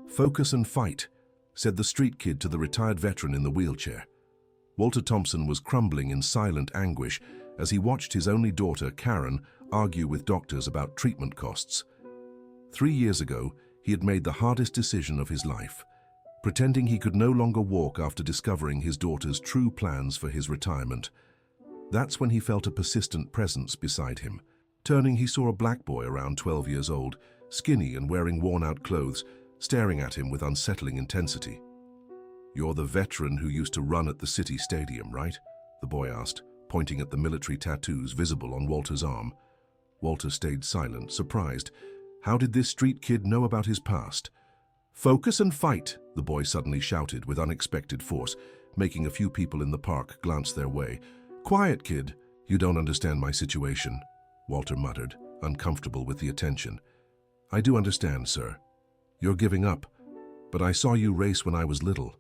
"Focus and fight," said the street kid to the retired veteran in the wheelchair. Walter Thompson was crumbling in silent anguish as he watched his only daughter, Karen, argue with doctors about treatment costs. 3 years ago, he had made the hardest decision of his life, pretending he could no longer walk after discovering his daughter's true plans for his retirement. That's when he felt a persistent presence beside him. Turning, he saw a black boy around 12 years old, skinny and wearing worn-out clothes, staring at him with unsettling intensity. "You're the veteran who used to run at the city stadium, right?" the boy asked, pointing at the military tattoos visible on Walter's arm. Walter stayed silent, surprised. How did this street kid know about his past? "Focus and fight," the boy suddenly shouted with unexpected force, making a few people in the park glance their way. "Quiet, kid. You don't understand my situation," Walter muttered, uncomfortable with the attention. "I do understand, sir. You're giving up, but I saw you race when I was little.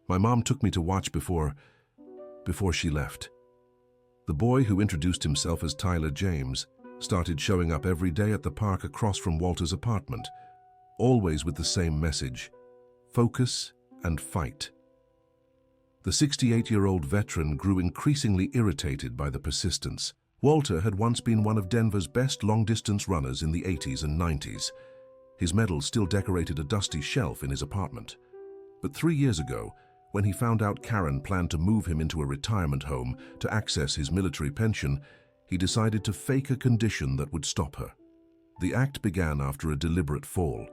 My mom took me to watch before she left." The boy, who introduced himself as Tyler James, started showing up every day at the park across from Walter's apartment, always with the same message: focus and fight. The 68-year-old veteran grew increasingly irritated by the persistence. Walter had once been one of Denver's best long-distance runners in the 80s and 90s. His medals still decorated a dusty shelf in his apartment. But 3 years ago, when he found out Karen planned to move him into a retirement home to access his military pension, he decided to fake a condition that would stop her. The act began after a deliberate fall.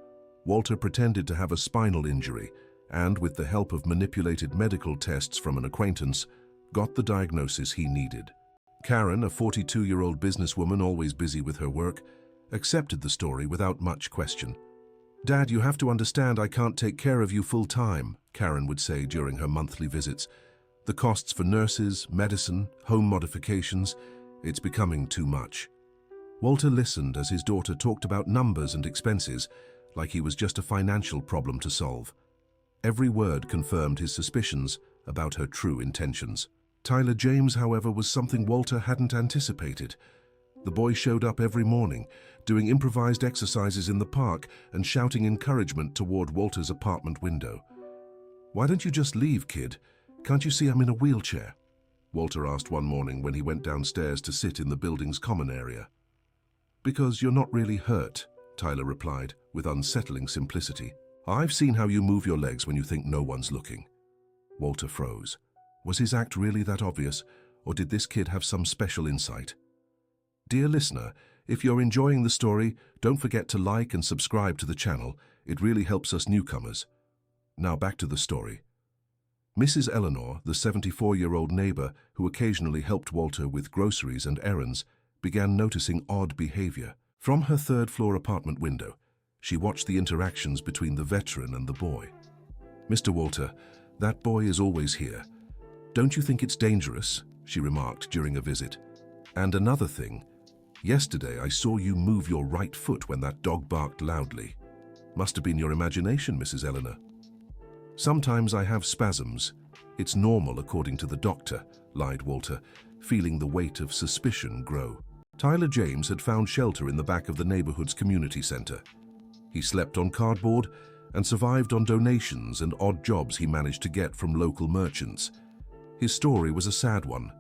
Walter pretended to have a spinal injury and, with the help of manipulated medical tests from an acquaintance, got the diagnosis he needed. Karen, a 42-year-old businesswoman always busy with her work, accepted the story without much question. "Dad, you have to understand I can't take care of you full-time," Karen would say during her monthly visits. "The costs for nurses, medicine, home modifications, it's becoming too much." Walter listened as his daughter talked about numbers and expenses, like he was just a financial problem to solve. Every word confirmed his suspicions about her true intentions. Tyler James, however, was something Walter hadn't anticipated. The boy showed up every morning, doing improvised exercises in the park and shouting encouragement toward Walter's apartment window. "Why don't you just leave, kid? Can't you see I'm in a wheelchair?" Walter asked one morning when he went downstairs to sit in the building's common area. "Because you're not really hurt," Tyler replied, with unsettling simplicity. "I've seen how you move your legs when you think no one's looking." Walter froze. Was his act really that obvious, or did this kid have some special insight? Dear listener, if you're enjoying the story, don't forget to like and subscribe to the channel. It really helps us newcomers. Now back to the story. Mrs. Eleanor, the 74-year-old neighbor who occasionally helped Walter with groceries and errands, began noticing odd behavior. From her third-floor apartment window, she watched the interactions between the veteran and the boy. "Mr. Walter, that boy is always here. Don't you think it's dangerous?" she remarked during a visit. "And another thing, yesterday I saw you move your right foot when that dog barked loudly. Must have been your imagination, Mrs. Eleanor." "Sometimes I have spasms. It's normal according to the doctor," lied Walter, feeling the weight of suspicion grow. Tyler James had found shelter in the back of the neighborhood's community center. He slept on cardboard and survived on donations and odd jobs he managed to get from local merchants. His story was a sad one.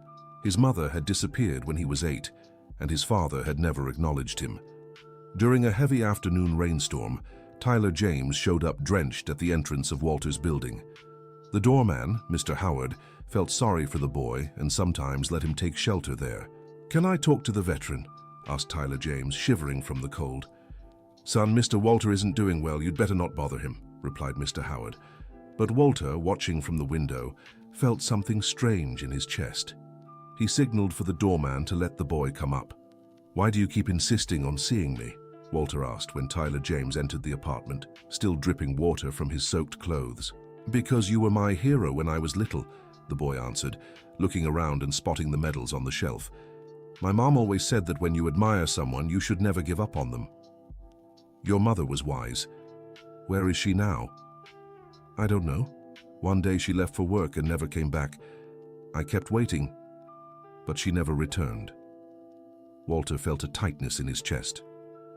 His mother had disappeared when he was 8, and his father had never acknowledged him. During a heavy afternoon rainstorm, Tyler James showed up drenched at the entrance of Walter's building. The doorman, Mr. Howard, felt sorry for the boy and sometimes let him take shelter there. "Can I talk to the veteran?" asked Tyler James, shivering from the cold. "Son, Mr. Walter isn't doing well. You'd better not bother him," replied Mr. Howard. But Walter, watching from the window, felt something strange in his chest. He signaled for the doorman to let the boy come up. "Why do you keep insisting on seeing me?" Walter asked when Tyler James entered the apartment, still dripping water from his soaked clothes. "Because you were my hero when I was little," the boy answered, looking around and spotting the medals on the shelf. "My mom always said that when you admire someone, you should never give up on them." "Your mother was wise. Where is she now?" "I don't know. One day she left for work and never came back. I kept waiting, but she never returned." Walter felt a tightness in his chest.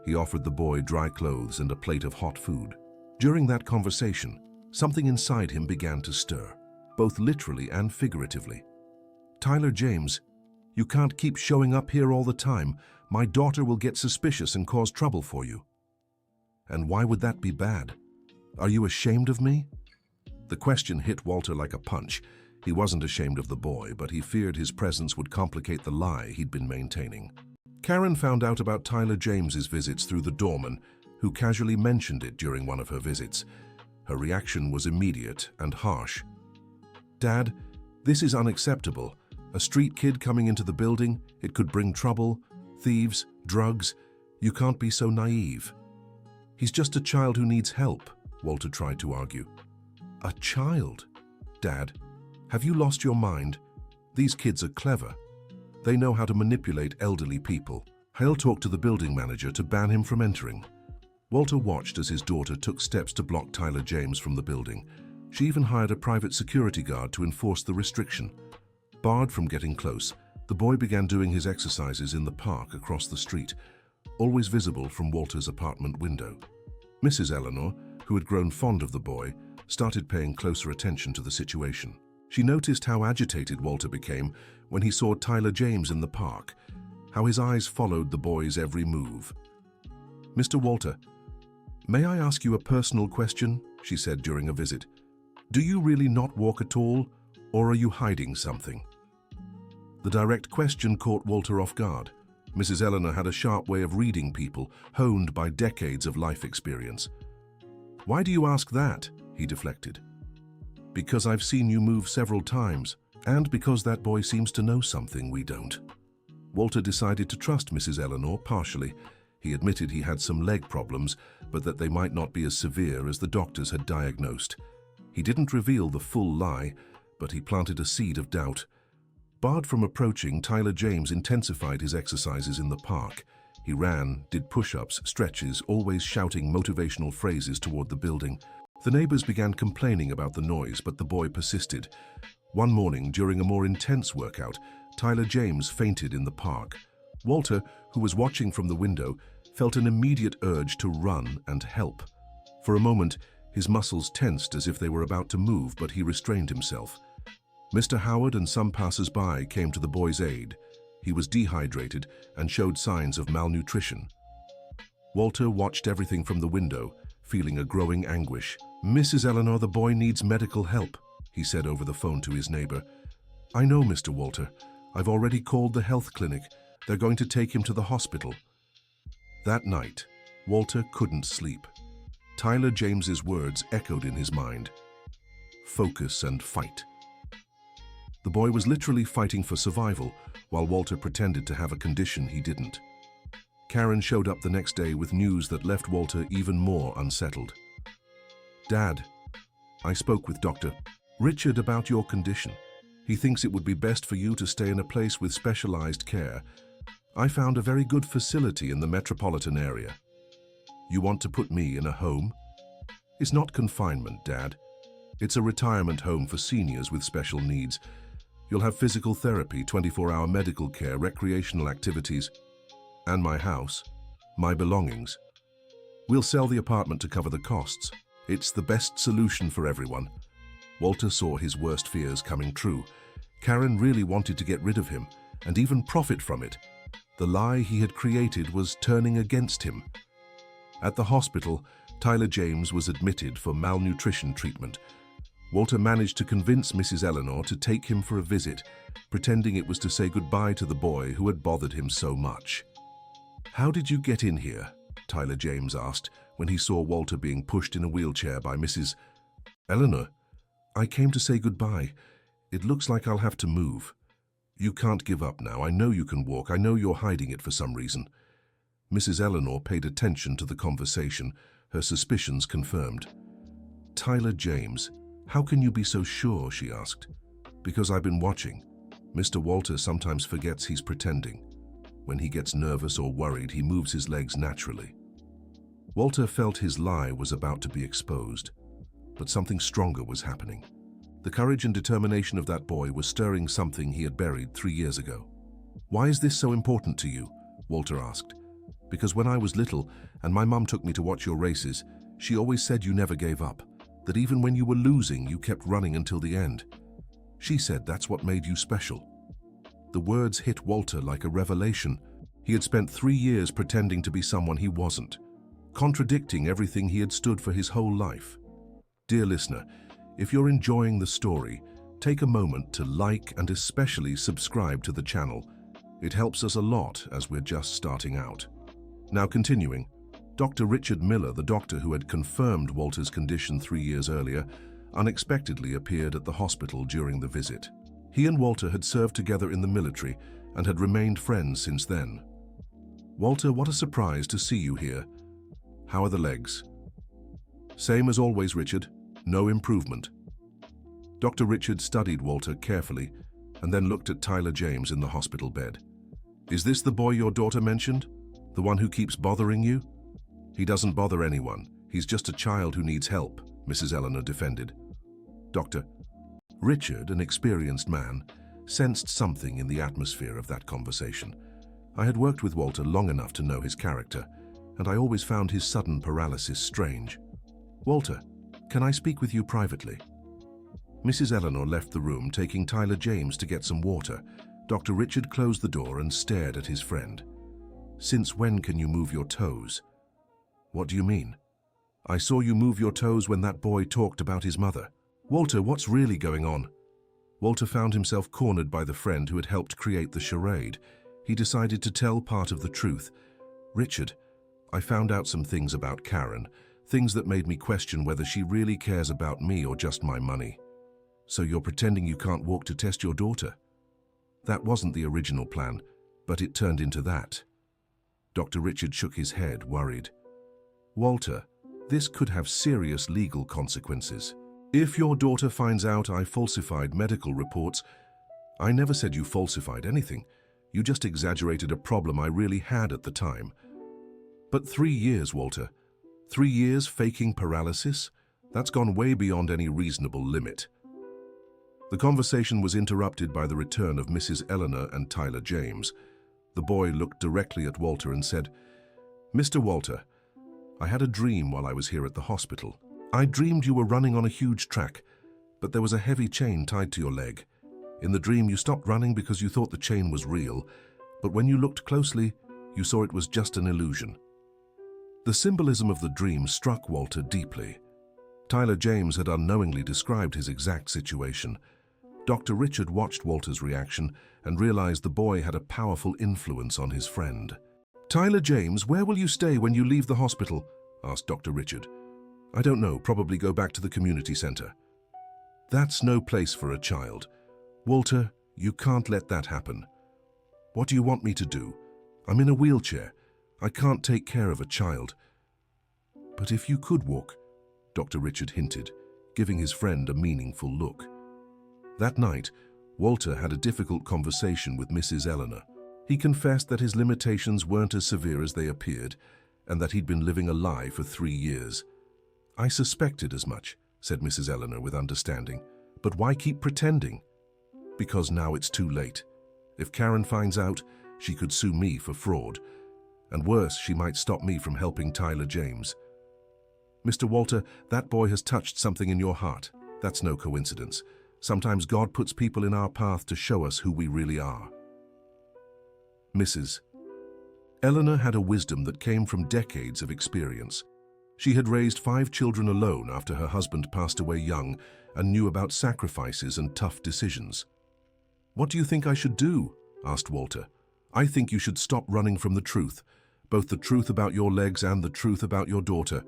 He offered the boy dry clothes and a plate of hot food. During that conversation, something inside him began to stir, both literally and figuratively. "Tyler James, you can't keep showing up here all the time. My daughter will get suspicious and cause trouble for you." "And why would that be bad? Are you ashamed of me?" The question hit Walter like a punch. He wasn't ashamed of the boy, but he feared his presence would complicate the lie he'd been maintaining. Karen found out about Tyler James's visits through the doorman, who casually mentioned it during one of her visits. Her reaction was immediate and harsh. "Dad, this is unacceptable. A street kid coming into the building, it could bring trouble, thieves, drugs. You can't be so naive." "He's just a child who needs help," Walter tried to argue. "A child? Dad, have you lost your mind? These kids are clever. They know how to manipulate elderly people. I'll talk to the building manager to ban him from entering." Walter watched as his daughter took steps to block Tyler James from the building. She even hired a private security guard to enforce the restriction. Barred from getting close, the boy began doing his exercises in the park across the street, always visible from Walter's apartment window. Mrs. Eleanor, who had grown fond of the boy, started paying closer attention to the situation. She noticed how agitated Walter became when he saw Tyler James in the park, how his eyes followed the boy's every move. "Mr. Walter, may I ask you a personal question?" she said during a visit. "Do you really not walk at all, or are you hiding something?" The direct question caught Walter off guard. Mrs. Eleanor had a sharp way of reading people, honed by decades of life experience. "Why do you ask that?" he deflected. "Because I've seen you move several times, and because that boy seems to know something we don't." Walter decided to trust Mrs. Eleanor partially. He admitted he had some leg problems, but that they might not be as severe as the doctors had diagnosed. He didn't reveal the full lie, but he planted a seed of doubt. Barred from approaching, Tyler James intensified his exercises in the park. He ran, did push-ups, stretches, always shouting motivational phrases toward the building. The neighbors began complaining about the noise, but the boy persisted. One morning, during a more intense workout, Tyler James fainted in the park. Walter, who was watching from the window, felt an immediate urge to run and help. For a moment, his muscles tensed as if they were about to move, but he restrained himself. Mr. Howard and some passers-by came to the boy's aid. He was dehydrated and showed signs of malnutrition. Walter watched everything from the window, feeling a growing anguish. "Mrs. Eleanor, the boy needs medical help," he said over the phone to his neighbor. "I know, Mr. Walter. I've already called the health clinic. They're going to take him to the hospital." That night, Walter couldn't sleep. Tyler James's words echoed in his mind. Focus and fight. The boy was literally fighting for survival, while Walter pretended to have a condition he didn't. Karen showed up the next day with news that left Walter even more unsettled. "Dad, I spoke with Dr. Richard about your condition. He thinks it would be best for you to stay in a place with specialized care. I found a very good facility in the metropolitan area. You want to put me in a home?" "It's not confinement, Dad. It's a retirement home for seniors with special needs. You'll have physical therapy, 24-hour medical care, recreational activities, and my house, my belongings. We'll sell the apartment to cover the costs. It's the best solution for everyone." Walter saw his worst fears coming true. Karen really wanted to get rid of him and even profit from it. The lie he had created was turning against him. At the hospital, Tyler James was admitted for malnutrition treatment. Walter managed to convince Mrs. Eleanor to take him for a visit, pretending it was to say goodbye to the boy who had bothered him so much. "How did you get in here?" Tyler James asked when he saw Walter being pushed in a wheelchair by Mrs. Eleanor. "I came to say goodbye. It looks like I'll have to move." "You can't give up now. I know you can walk. I know you're hiding it for some reason." Mrs. Eleanor paid attention to the conversation, her suspicions confirmed. "Tyler James, how can you be so sure?" she asked. "Because I've been watching. Mr. Walter sometimes forgets he's pretending. When he gets nervous or worried, he moves his legs naturally." Walter felt his lie was about to be exposed, but something stronger was happening. The courage and determination of that boy was stirring something he had buried 3 years ago. "Why is this so important to you?" Walter asked. "Because when I was little and my mum took me to watch your races, She always said you never gave up, that even when you were losing, you kept running until the end. She said that's what made you special. The words hit Walter like a revelation. He had spent 3 years pretending to be someone he wasn't, contradicting everything he had stood for his whole life. Dear listener, if you're enjoying the story, take a moment to like and especially subscribe to the channel. It helps us a lot as we're just starting out. Now continuing, Dr. Richard Miller, the doctor who had confirmed Walter's condition 3 years earlier, unexpectedly appeared at the hospital during the visit. He and Walter had served together in the military and had remained friends since then. "Walter, what a surprise to see you here. How are the legs?" "Same as always, Richard. No improvement." Dr. Richard studied Walter carefully and then looked at Tyler James in the hospital bed. "Is this the boy your daughter mentioned? The one who keeps bothering you?" "He doesn't bother anyone. He's just a child who needs help," Mrs. Eleanor defended. Dr. Richard, an experienced man, sensed something in the atmosphere of that conversation. I had worked with Walter long enough to know his character, and I always found his sudden paralysis strange. "Walter, can I speak with you privately?" Mrs. Eleanor left the room, taking Tyler James to get some water. Dr. Richard closed the door and stared at his friend. "Since when can you move your toes?" "What do you mean?" "I saw you move your toes when that boy talked about his mother." "Walter, what's really going on?" Walter found himself cornered by the friend who had helped create the charade. He decided to tell part of the truth. "Richard, I found out some things about Karen, things that made me question whether she really cares about me or just my money." "So you're pretending you can't walk to test your daughter?" "That wasn't the original plan, but it turned into that." Dr. Richard shook his head, worried. "Walter, this could have serious legal consequences. If your daughter finds out I falsified medical reports..." "I never said you falsified anything. You just exaggerated a problem I really had at the time." "But 3 years, Walter. 3 years faking paralysis? That's gone way beyond any reasonable limit." The conversation was interrupted by the return of Mrs. Eleanor and Tyler James. The boy looked directly at Walter and said, "Mr. Walter, I had a dream while I was here at the hospital. I dreamed you were running on a huge track, but there was a heavy chain tied to your leg. In the dream, you stopped running because you thought the chain was real, but when you looked closely, you saw it was just an illusion." The symbolism of the dream struck Walter deeply. Tyler James had unknowingly described his exact situation. Dr. Richard watched Walter's reaction and realized the boy had a powerful influence on his friend. "Tyler James, where will you stay when you leave the hospital?" asked Dr. Richard. "I don't know, probably go back to the community center." "That's no place for a child. Walter, you can't let that happen." "What do you want me to do? I'm in a wheelchair. I can't take care of a child." "But if you could walk," Dr. Richard hinted, giving his friend a meaningful look. That night, Walter had a difficult conversation with Mrs. Eleanor. He confessed that his limitations weren't as severe as they appeared, and that he'd been living a lie for 3 years. "I suspected as much," said Mrs. Eleanor with understanding. "But why keep pretending?" "Because now it's too late. If Karen finds out, she could sue me for fraud. And worse, she might stop me from helping Tyler James." "Mr. Walter, that boy has touched something in your heart. That's no coincidence. Sometimes God puts people in our path to show us who we really are." Mrs. Eleanor had a wisdom that came from decades of experience. She had raised 5 children alone after her husband passed away young and knew about sacrifices and tough decisions. "What do you think I should do?" asked Walter. "I think you should stop running from the truth, both the truth about your legs and the truth about your daughter."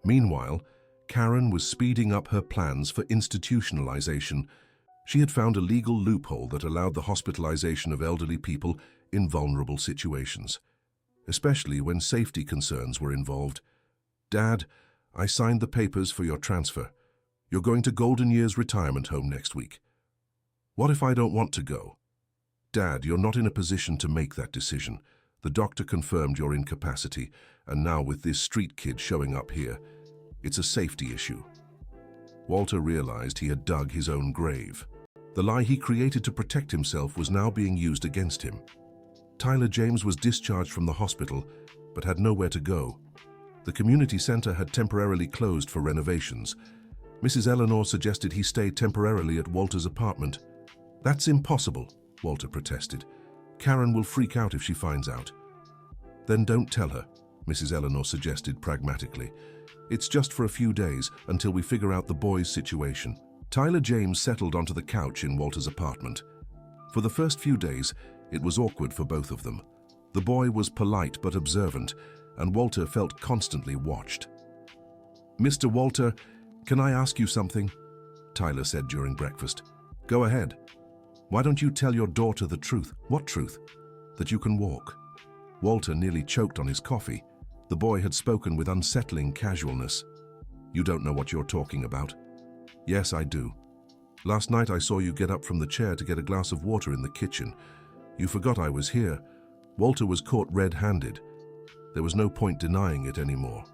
Meanwhile, Karen was speeding up her plans for institutionalization. She had found a legal loophole that allowed the hospitalization of elderly people in vulnerable situations, especially when safety concerns were involved. "Dad, I signed the papers for your transfer. You're going to Golden Years Retirement Home next week." "What if I don't want to go?" "Dad, you're not in a position to make that decision. The doctor confirmed your incapacity, and now with this street kid showing up here, it's a safety issue." Walter realized he had dug his own grave. The lie he created to protect himself was now being used against him. Tyler James was discharged from the hospital, but had nowhere to go. The community center had temporarily closed for renovations. Mrs. Eleanor suggested he stay temporarily at Walter's apartment. "That's impossible," Walter protested. "Karen will freak out if she finds out." "Then don't tell her," Mrs. Eleanor suggested pragmatically. "It's just for a few days until we figure out the boy's situation." Tyler James settled onto the couch in Walter's apartment. For the first few days, it was awkward for both of them. The boy was polite but observant, and Walter felt constantly watched. "Mr. Walter, can I ask you something?" Tyler said during breakfast. "Go ahead. Why don't you tell your daughter the truth?" "What truth?" "That you can walk." Walter nearly choked on his coffee. The boy had spoken with unsettling casualness. "You don't know what you're talking about." "Yes, I do. Last night I saw you get up from the chair to get a glass of water in the kitchen. You forgot I was here." Walter was caught red-handed. There was no point denying it anymore.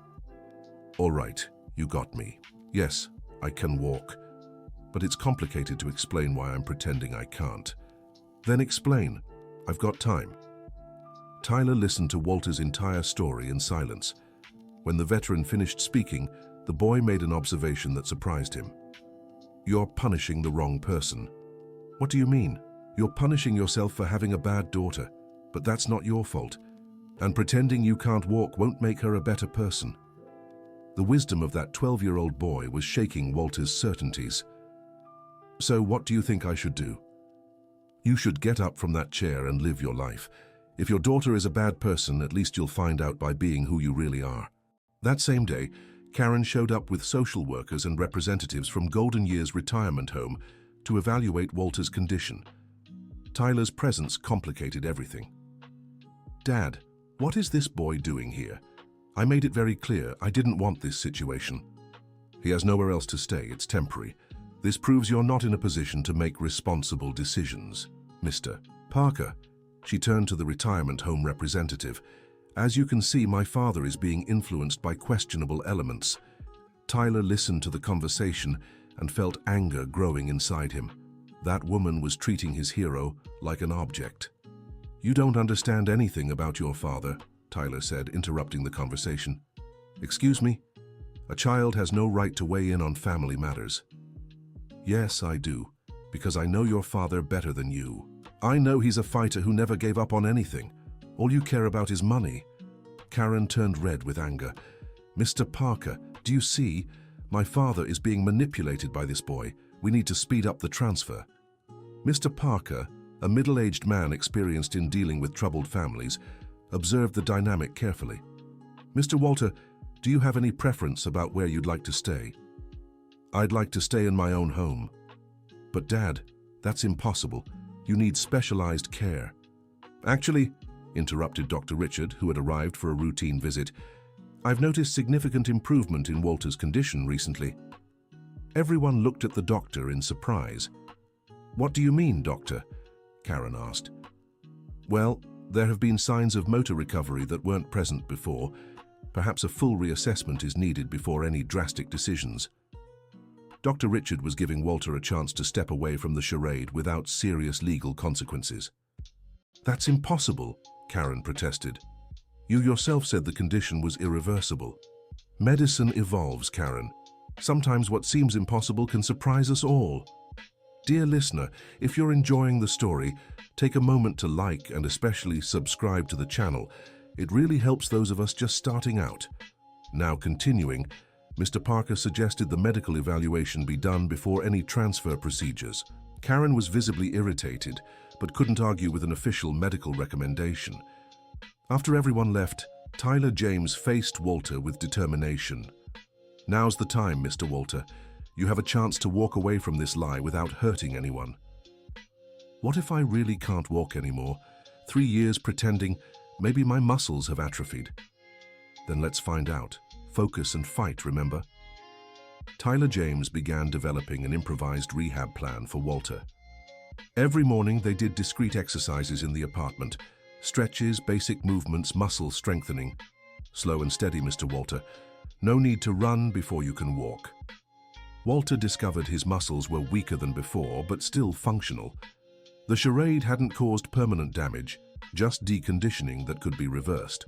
"All right, you got me. Yes, I can walk. But it's complicated to explain why I'm pretending I can't." "Then explain. I've got time." Tyler listened to Walter's entire story in silence. When the veteran finished speaking, the boy made an observation that surprised him. "You're punishing the wrong person." "What do you mean?" "You're punishing yourself for having a bad daughter, but that's not your fault. And pretending you can't walk won't make her a better person." The wisdom of that 12-year-old boy was shaking Walter's certainties. "So what do you think I should do?" "You should get up from that chair and live your life. If your daughter is a bad person, at least you'll find out by being who you really are." That same day, Karen showed up with social workers and representatives from Golden Years Retirement Home to evaluate Walter's condition. Tyler's presence complicated everything. "Dad, what is this boy doing here? I made it very clear I didn't want this situation." "He has nowhere else to stay. It's temporary. This proves you're not in a position to make responsible decisions, Mr. Parker." She turned to the retirement home representative. "As you can see, my father is being influenced by questionable elements." Tyler listened to the conversation and felt anger growing inside him. That woman was treating his hero like an object. "You don't understand anything about your father," Tyler said, interrupting the conversation. "Excuse me? A child has no right to weigh in on family matters." "Yes, I do, because I know your father better than you. I know he's a fighter who never gave up on anything. All you care about is money." Karen turned red with anger. "Mr. Parker, do you see? My father is being manipulated by this boy. We need to speed up the transfer." Mr. Parker, a middle-aged man experienced in dealing with troubled families, observed the dynamic carefully. "Mr. Walter, do you have any preference about where you'd like to stay?" "I'd like to stay in my own home." "But Dad, that's impossible. You need specialized care." "Actually," interrupted Dr. Richard, who had arrived for a routine visit, "I've noticed significant improvement in Walter's condition recently." Everyone looked at the doctor in surprise. "What do you mean, doctor?" Karen asked. "Well, there have been signs of motor recovery that weren't present before. Perhaps a full reassessment is needed before any drastic decisions." Dr. Richard was giving Walter a chance to step away from the charade without serious legal consequences. "That's impossible," Karen protested. "You yourself said the condition was irreversible." "Medicine evolves, Karen. Sometimes what seems impossible can surprise us all." Dear listener, if you're enjoying the story, take a moment to like and especially subscribe to the channel. It really helps those of us just starting out. Now continuing, Mr. Parker suggested the medical evaluation be done before any transfer procedures. Karen was visibly irritated, but couldn't argue with an official medical recommendation. After everyone left, Tyler James faced Walter with determination. "Now's the time, Mr. Walter. You have a chance to walk away from this lie without hurting anyone." "What if I really can't walk anymore? 3 years pretending, maybe my muscles have atrophied." "Then let's find out. Focus and fight, remember?" Tyler James began developing an improvised rehab plan for Walter. Every morning they did discrete exercises in the apartment. Stretches, basic movements, muscle strengthening. "Slow and steady, Mr. Walter. No need to run before you can walk." Walter discovered his muscles were weaker than before, but still functional. The charade hadn't caused permanent damage, just deconditioning that could be reversed.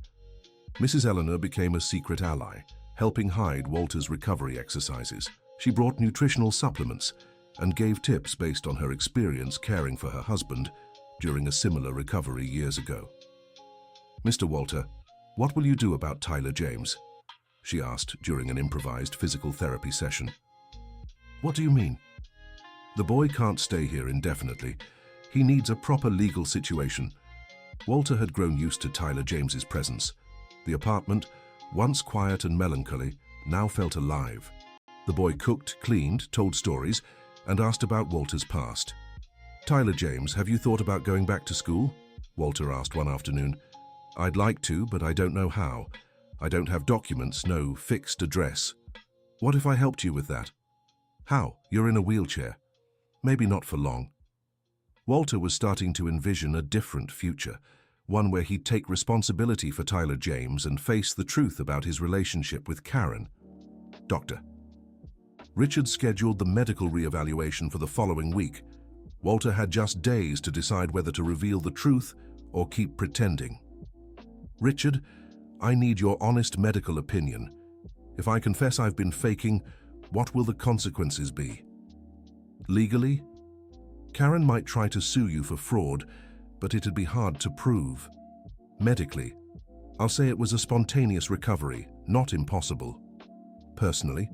Mrs. Eleanor became a secret ally, helping hide Walter's recovery exercises. She brought nutritional supplements and gave tips based on her experience caring for her husband during a similar recovery years ago. "Mr. Walter, what will you do about Tyler James?" she asked during an improvised physical therapy session. "What do you mean?" "The boy can't stay here indefinitely. He needs a proper legal situation." Walter had grown used to Tyler James's presence. The apartment, once quiet and melancholy, now felt alive. The boy cooked, cleaned, told stories, and asked about Walter's past. "Tyler James, have you thought about going back to school?" Walter asked one afternoon. "I'd like to, but I don't know how. I don't have documents, no fixed address." "What if I helped you with that?" "How? You're in a wheelchair." "Maybe not for long." Walter was starting to envision a different future, one where he'd take responsibility for Tyler James and face the truth about his relationship with Karen. Doctor. Richard scheduled the medical re-evaluation for the following week. Walter had just days to decide whether to reveal the truth or keep pretending. "Richard, I need your honest medical opinion. If I confess I've been faking, what will the consequences be?" "Legally? Karen might try to sue you for fraud, but it'd be hard to prove. Medically, I'll say it was a spontaneous recovery, not impossible. Personally,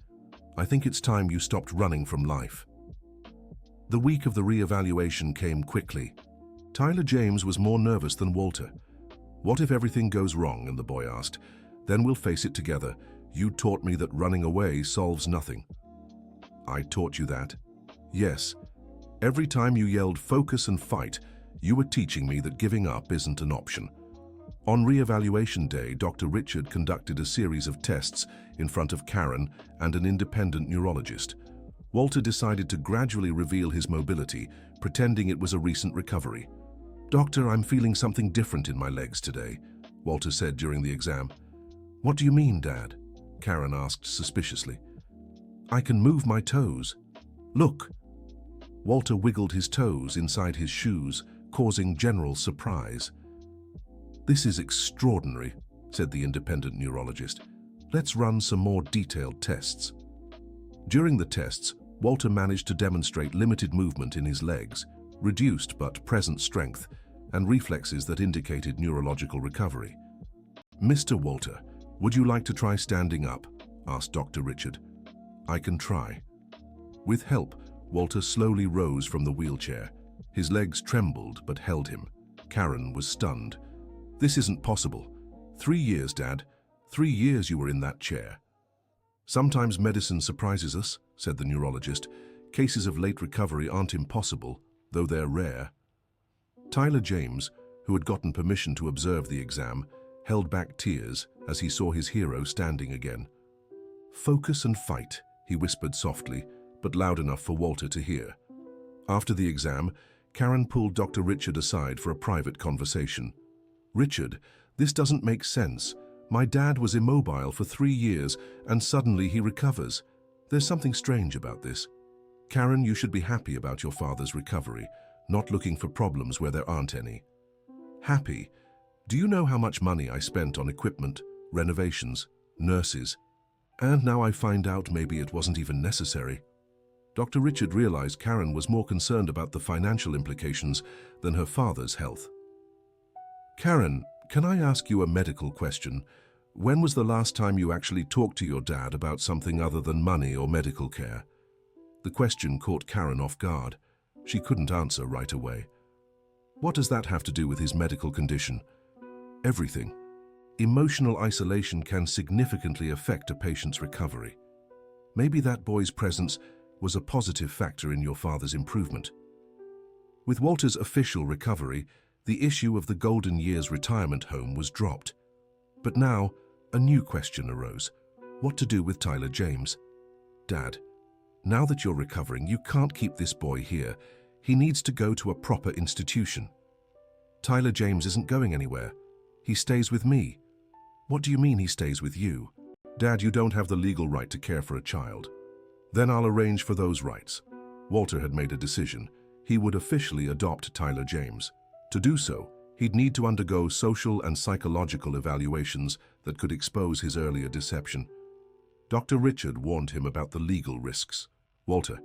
I think it's time you stopped running from life." The week of the re-evaluation came quickly. Tyler James was more nervous than Walter. "What if everything goes wrong?" and the boy asked. "Then we'll face it together. You taught me that running away solves nothing." "I taught you that?" "Yes. Every time you yelled focus and fight, you were teaching me that giving up isn't an option." On re-evaluation day, Dr. Richard conducted a series of tests in front of Karen and an independent neurologist. Walter decided to gradually reveal his mobility, pretending it was a recent recovery. "Doctor, I'm feeling something different in my legs today," Walter said during the exam. "What do you mean, Dad?" Karen asked suspiciously. "I can move my toes. Look." Walter wiggled his toes inside his shoes, causing general surprise. "This is extraordinary," said the independent neurologist. "Let's run some more detailed tests." During the tests, Walter managed to demonstrate limited movement in his legs, reduced but present strength, and reflexes that indicated neurological recovery. "Mr. Walter, would you like to try standing up?" asked Dr. Richard. "I can try." With help, Walter slowly rose from the wheelchair. His legs trembled but held him. Karen was stunned. "This isn't possible. 3 years, Dad. 3 years you were in that chair." "Sometimes medicine surprises us," said the neurologist. "Cases of late recovery aren't impossible, though they're rare." Tyler James, who had gotten permission to observe the exam, held back tears as he saw his hero standing again. "Focus and fight," he whispered softly, but loud enough for Walter to hear. After the exam, Karen pulled Dr. Richard aside for a private conversation. "Richard, this doesn't make sense. My dad was immobile for 3 years and suddenly he recovers. There's something strange about this. Karen, you should be happy about your father's recovery, not looking for problems where there aren't any." "Happy? Do you know how much money I spent on equipment, renovations, nurses? And now I find out maybe it wasn't even necessary." Dr. Richard realized Karen was more concerned about the financial implications than her father's health. "Karen, can I ask you a medical question? When was the last time you actually talked to your dad about something other than money or medical care?" The question caught Karen off guard. She couldn't answer right away. "What does that have to do with his medical condition?" "Everything. Emotional isolation can significantly affect a patient's recovery. Maybe that boy's presence was a positive factor in your father's improvement." With Walter's official recovery, the issue of the Golden Years retirement home was dropped. But now, a new question arose. What to do with Tyler James? "Dad, now that you're recovering, you can't keep this boy here. He needs to go to a proper institution." "Tyler James isn't going anywhere. He stays with me." "What do you mean he stays with you?" "Dad, you don't have the legal right to care for a child." "Then I'll arrange for those rights." Walter had made a decision. He would officially adopt Tyler James. To do so, He'd need to undergo social and psychological evaluations that could expose his earlier deception. Dr. Richard warned him about the legal risks. Walter,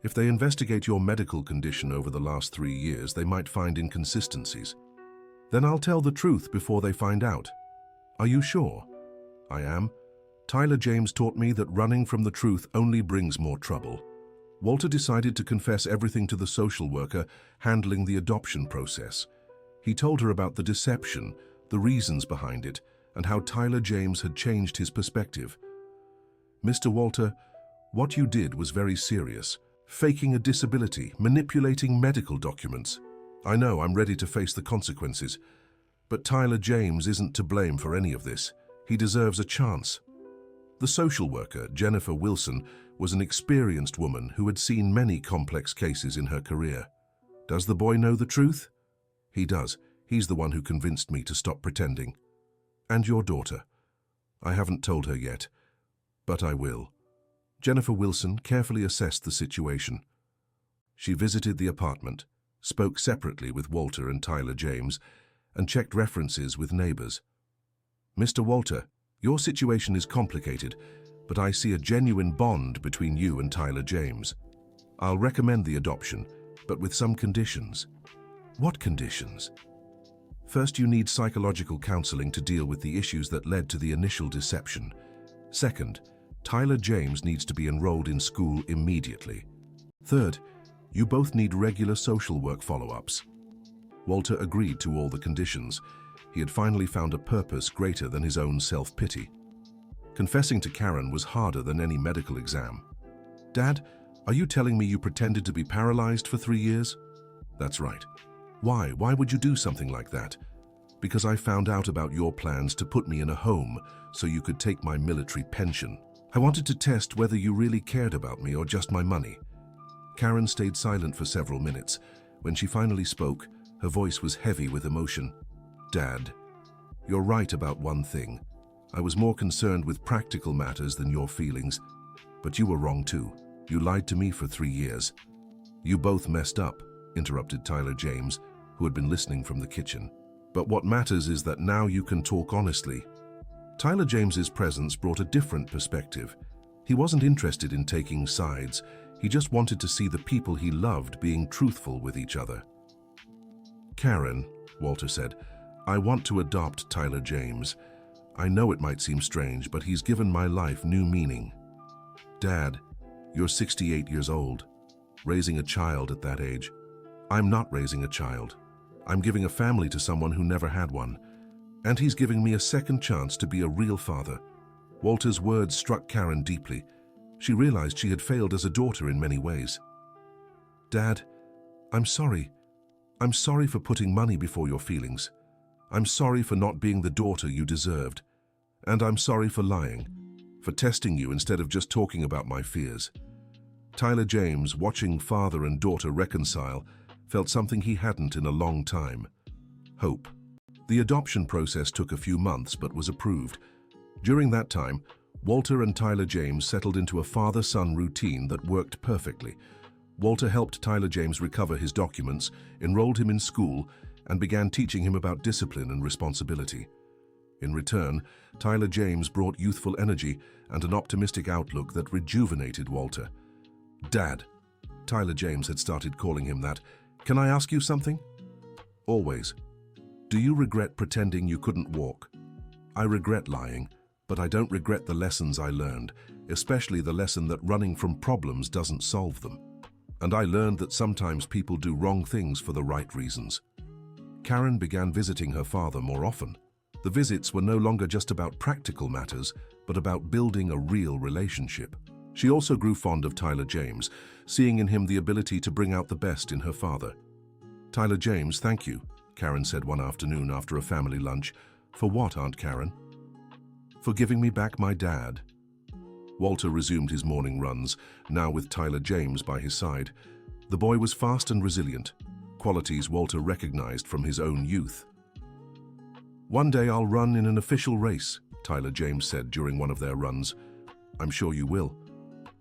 if they investigate your medical condition over the last 3 years, they might find inconsistencies. Then I'll tell the truth before they find out. Are you sure? I am. Tyler James taught me that running from the truth only brings more trouble. Walter decided to confess everything to the social worker handling the adoption process. He told her about the deception, the reasons behind it, and how Tyler James had changed his perspective. Mr. Walter, what you did was very serious. Faking a disability, manipulating medical documents. I know I'm ready to face the consequences, but Tyler James isn't to blame for any of this. He deserves a chance. The social worker, Jennifer Wilson, was an experienced woman who had seen many complex cases in her career. Does the boy know the truth? He does. He's the one who convinced me to stop pretending. And your daughter? I haven't told her yet, but I will. Jennifer Wilson carefully assessed the situation. She visited the apartment, spoke separately with Walter and Tyler James, and checked references with neighbors. Mr. Walter, your situation is complicated, but I see a genuine bond between you and Tyler James. I'll recommend the adoption, but with some conditions. What conditions? First, you need psychological counseling to deal with the issues that led to the initial deception. Second, Tyler James needs to be enrolled in school immediately. Third, you both need regular social work follow-ups. Walter agreed to all the conditions. He had finally found a purpose greater than his own self-pity. Confessing to Karen was harder than any medical exam. Dad, are you telling me you pretended to be paralyzed for 3 years? That's right. Why? Why would you do something like that? Because I found out about your plans to put me in a home so you could take my military pension. I wanted to test whether you really cared about me or just my money. Karen stayed silent for several minutes. When she finally spoke, her voice was heavy with emotion. Dad, you're right about one thing. I was more concerned with practical matters than your feelings. But you were wrong too. You lied to me for 3 years. You both messed up, interrupted Tyler James, who had been listening from the kitchen. But what matters is that now you can talk honestly. Tyler James's presence brought a different perspective. He wasn't interested in taking sides. He just wanted to see the people he loved being truthful with each other. Karen, Walter said, I want to adopt Tyler James. I know it might seem strange, but he's given my life new meaning. Dad, you're 68 years old, raising a child at that age. I'm not raising a child. I'm giving a family to someone who never had one. And he's giving me a second chance to be a real father. Walter's words struck Karen deeply. She realized she had failed as a daughter in many ways. Dad, I'm sorry. I'm sorry for putting money before your feelings. I'm sorry for not being the daughter you deserved. And I'm sorry for lying, for testing you instead of just talking about my fears. Tyler James, watching father and daughter reconcile, felt something he hadn't in a long time: hope. The adoption process took a few months but was approved. During that time, Walter and Tyler James settled into a father-son routine that worked perfectly. Walter helped Tyler James recover his documents, enrolled him in school, and began teaching him about discipline and responsibility. In return, Tyler James brought youthful energy and an optimistic outlook that rejuvenated Walter. Dad, Tyler James had started calling him that. Can I ask you something? Always. Do you regret pretending you couldn't walk? I regret lying, but I don't regret the lessons I learned, especially the lesson that running from problems doesn't solve them. And I learned that sometimes people do wrong things for the right reasons. Karen began visiting her father more often. The visits were no longer just about practical matters, but about building a real relationship. She also grew fond of Tyler James, seeing in him the ability to bring out the best in her father. Tyler James, thank you, Karen said one afternoon after a family lunch. For what, Aunt Karen? For giving me back my dad. Walter resumed his morning runs, now with Tyler James by his side. The boy was fast and resilient, qualities Walter recognized from his own youth. One day I'll run in an official race, Tyler James said during one of their runs. I'm sure you will.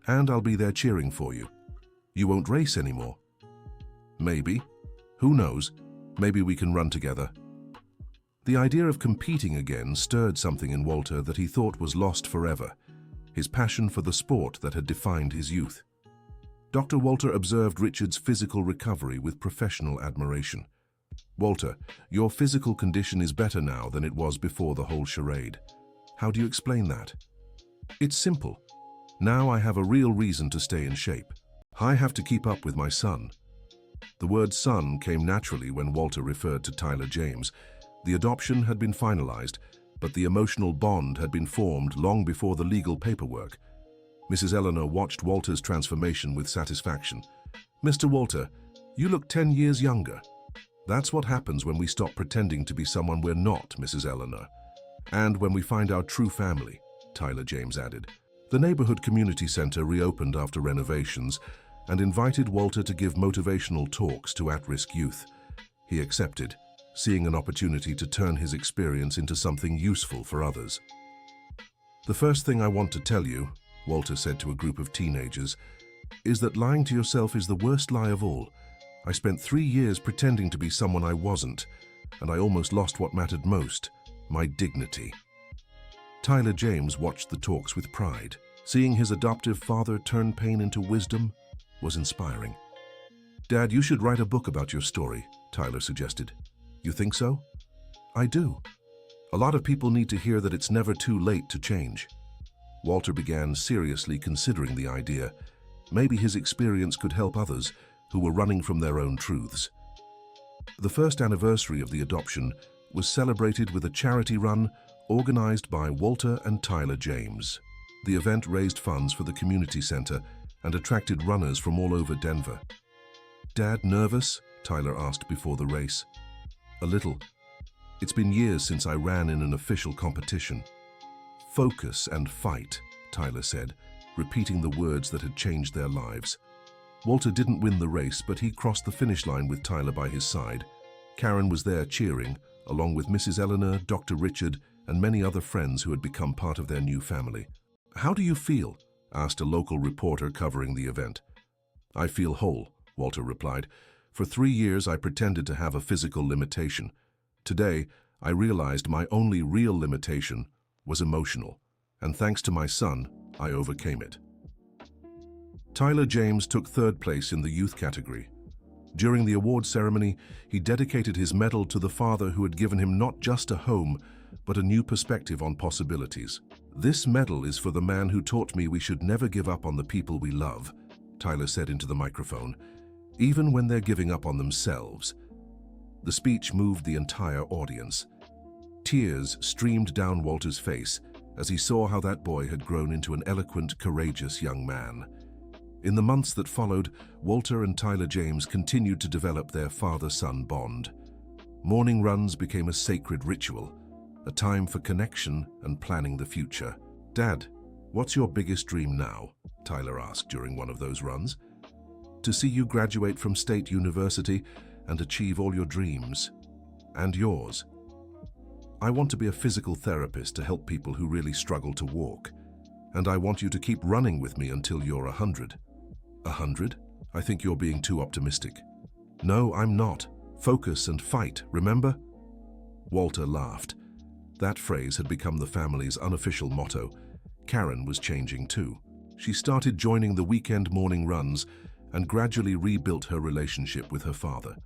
And I'll be there cheering for you. You won't race anymore. Maybe. Who knows? Maybe we can run together. The idea of competing again stirred something in Walter that he thought was lost forever, his passion for the sport that had defined his youth. Dr. Walter observed Richard's physical recovery with professional admiration. "Walter, your physical condition is better now than it was before the whole charade. How do you explain that?" "It's simple. Now I have a real reason to stay in shape. I have to keep up with my son." The word son came naturally when Walter referred to Tyler James. The adoption had been finalized, but the emotional bond had been formed long before the legal paperwork. Mrs. Eleanor watched Walter's transformation with satisfaction. "Mr. Walter, you look 10 years younger." "That's what happens when we stop pretending to be someone we're not, Mrs. Eleanor. And when we find our true family," Tyler James added. The neighborhood community center reopened after renovations and invited Walter to give motivational talks to at-risk youth. He accepted, seeing an opportunity to turn his experience into something useful for others. "The first thing I want to tell you," Walter said to a group of teenagers, "is that lying to yourself is the worst lie of all. I spent 3 years pretending to be someone I wasn't, and I almost lost what mattered most, my dignity." Tyler James watched the talks with pride. Seeing his adoptive father turn pain into wisdom was inspiring. "Dad, you should write a book about your story," Tyler suggested. "You think so?" "I do. A lot of people need to hear that it's never too late to change." Walter began seriously considering the idea. Maybe his experience could help others who were running from their own truths. The first anniversary of the adoption was celebrated with a charity run organized by Walter and Tyler James. The event raised funds for the community center and attracted runners from all over Denver. "Dad, nervous?" Tyler asked before the race. "A little. It's been years since I ran in an official competition." "Focus and fight," Tyler said, repeating the words that had changed their lives. Walter didn't win the race, but he crossed the finish line with Tyler by his side. Karen was there cheering, along with Mrs. Eleanor, Dr. Richard, and many other friends who had become part of their new family. "How do you feel?" asked a local reporter covering the event. "I feel whole," Walter replied. "For 3 years I pretended to have a physical limitation. Today, I realized my only real limitation was emotional, and thanks to my son, I overcame it." Tyler James took 3rd place in the youth category. During the award ceremony, he dedicated his medal to the father who had given him not just a home, but a new perspective on possibilities. "This medal is for the man who taught me we should never give up on the people we love," Tyler said into the microphone, "even when they're giving up on themselves." The speech moved the entire audience. Tears streamed down Walter's face as he saw how that boy had grown into an eloquent, courageous young man. In the months that followed, Walter and Tyler James continued to develop their father-son bond. Morning runs became a sacred ritual, a time for connection and planning the future. "Dad, what's your biggest dream now?" Tyler asked during one of those runs. "To see you graduate from State University and achieve all your dreams. And yours." "I want to be a physical therapist to help people who really struggle to walk. And I want you to keep running with me until you're 100. 100? I think you're being too optimistic." "No, I'm not. Focus and fight, remember?" Walter laughed. That phrase had become the family's unofficial motto. Karen was changing too. She started joining the weekend morning runs and gradually rebuilt her relationship with her father.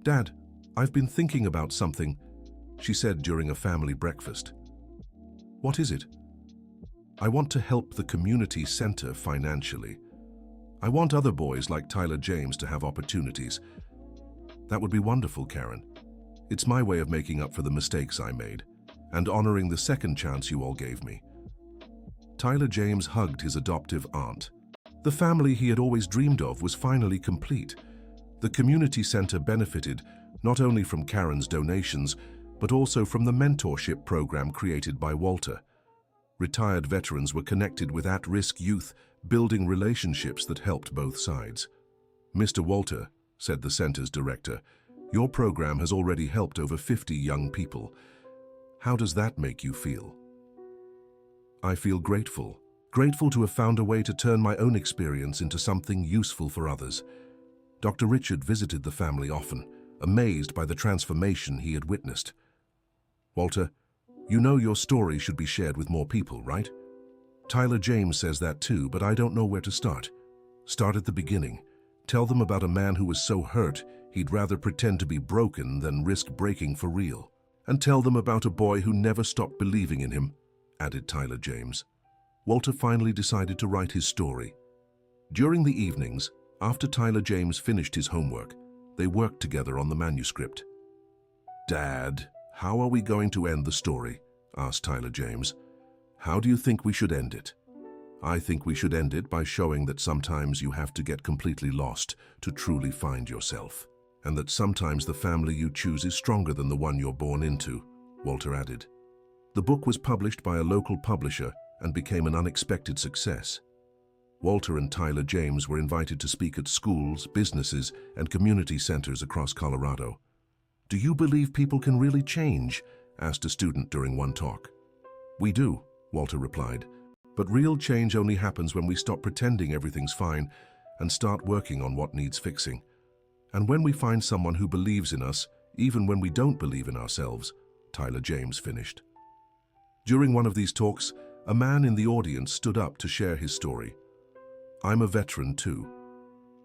"Dad, I've been thinking about something," she said during a family breakfast. "What is it?" "I want to help the community center financially. I want other boys like Tyler James to have opportunities." "That would be wonderful, Karen. It's my way of making up for the mistakes I made and honoring the second chance you all gave me." Tyler James hugged his adoptive aunt. The family he had always dreamed of was finally complete. The community center benefited not only from Karen's donations, but also from the mentorship program created by Walter. Retired veterans were connected with at-risk youth, building relationships that helped both sides. "Mr. Walter," said the center's director, "your program has already helped over 50 young people. How does that make you feel?" "I feel grateful. Grateful to have found a way to turn my own experience into something useful for others." Dr. Richard visited the family often, amazed by the transformation he had witnessed. Walter, you know your story should be shared with more people, right? Tyler James says that too, but I don't know where to start. Start at the beginning. Tell them about a man who was so hurt he'd rather pretend to be broken than risk breaking for real. And tell them about a boy who never stopped believing in him, added Tyler James. Walter finally decided to write his story. During the evenings, after Tyler James finished his homework, they worked together on the manuscript. "Dad, how are we going to end the story?" asked Tyler James. "How do you think we should end it?" "I think we should end it by showing that sometimes you have to get completely lost to truly find yourself, and that sometimes the family you choose is stronger than the one you're born into," Walter added. The book was published by a local publisher and became an unexpected success. Walter and Tyler James were invited to speak at schools, businesses, and community centers across Colorado. "Do you believe people can really change?" asked a student during one talk. "We do," Walter replied. "But real change only happens when we stop pretending everything's fine and start working on what needs fixing. And when we find someone who believes in us, even when we don't believe in ourselves," Tyler James finished. During one of these talks, a man in the audience stood up to share his story. "I'm a veteran too.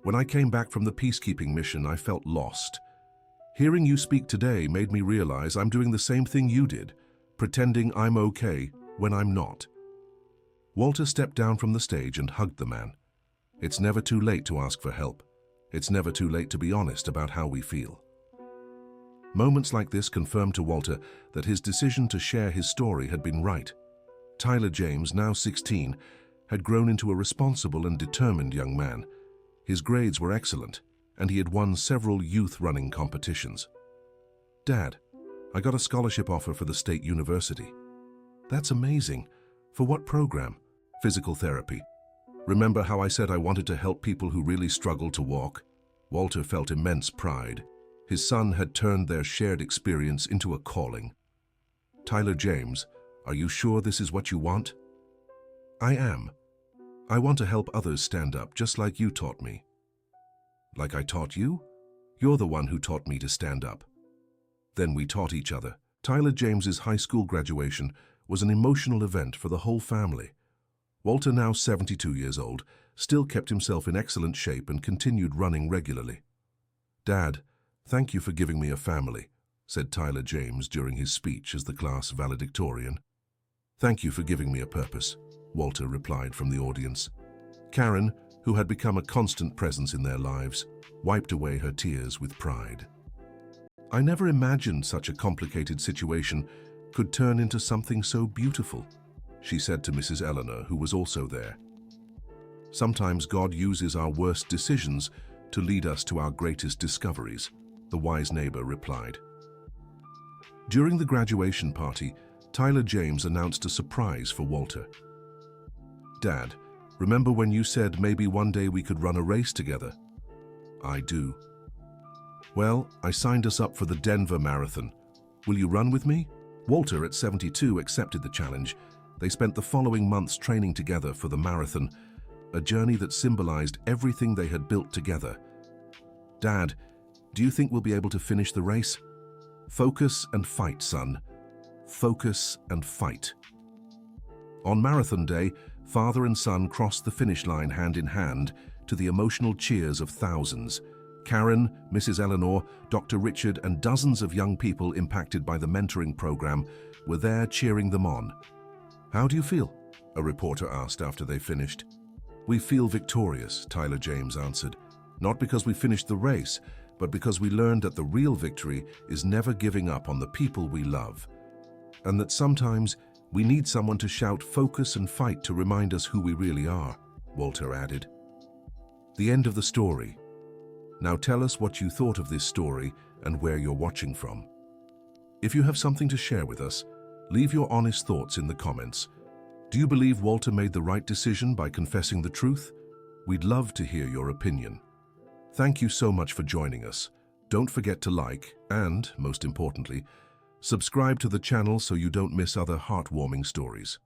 When I came back from the peacekeeping mission, I felt lost. Hearing you speak today made me realize I'm doing the same thing you did, pretending I'm okay when I'm not." Walter stepped down from the stage and hugged the man. It's never too late to ask for help. It's never too late to be honest about how we feel. Moments like this confirmed to Walter that his decision to share his story had been right. Tyler James, now 16, had grown into a responsible and determined young man. His grades were excellent, and he had won several youth running competitions. "Dad, I got a scholarship offer for the state university." "That's amazing. For what program?" "Physical therapy. Remember how I said I wanted to help people who really struggle to walk?" Walter felt immense pride. His son had turned their shared experience into a calling. "Tyler James, are you sure this is what you want?" "I am. I want to help others stand up just like you taught me." "Like I taught you? You're the one who taught me to stand up." Then we taught each other. Tyler James's high school graduation was an emotional event for the whole family. Walter, now 72 years old, still kept himself in excellent shape and continued running regularly. "Dad, thank you for giving me a family," said Tyler James during his speech as the class valedictorian. "Thank you for giving me a purpose," Walter replied from the audience. Karen, who had become a constant presence in their lives, wiped away her tears with pride. "I never imagined such a complicated situation could turn into something so beautiful," she said to Mrs. Eleanor, who was also there. "Sometimes God uses our worst decisions to lead us to our greatest discoveries," the wise neighbor replied. During the graduation party, Tyler James announced a surprise for Walter. "Dad, remember when you said maybe one day we could run a race together?" "I do." "Well, I signed us up for the Denver Marathon. Will you run with me?" Walter, at 72, accepted the challenge. They spent the following months training together for the marathon, a journey that symbolized everything they had built together. "Dad, do you think we'll be able to finish the race?" "Focus and fight, son. Focus and fight." On marathon day, father and son crossed the finish line hand in hand to the emotional cheers of thousands. Karen, Mrs. Eleanor, Dr. Richard, and dozens of young people impacted by the mentoring program were there cheering them on. "How do you feel?" a reporter asked after they finished. "We feel victorious," Tyler James answered. "Not because we finished the race, but because we learned that the real victory is never giving up on the people we love. And that sometimes we need someone to shout focus and fight to remind us who we really are," Walter added. The end of the story. Now tell us what you thought of this story and where you're watching from. If you have something to share with us, leave your honest thoughts in the comments. Do you believe Walter made the right decision by confessing the truth? We'd love to hear your opinion. Thank you so much for joining us. Don't forget to like and, most importantly, subscribe to the channel so you don't miss other heartwarming stories.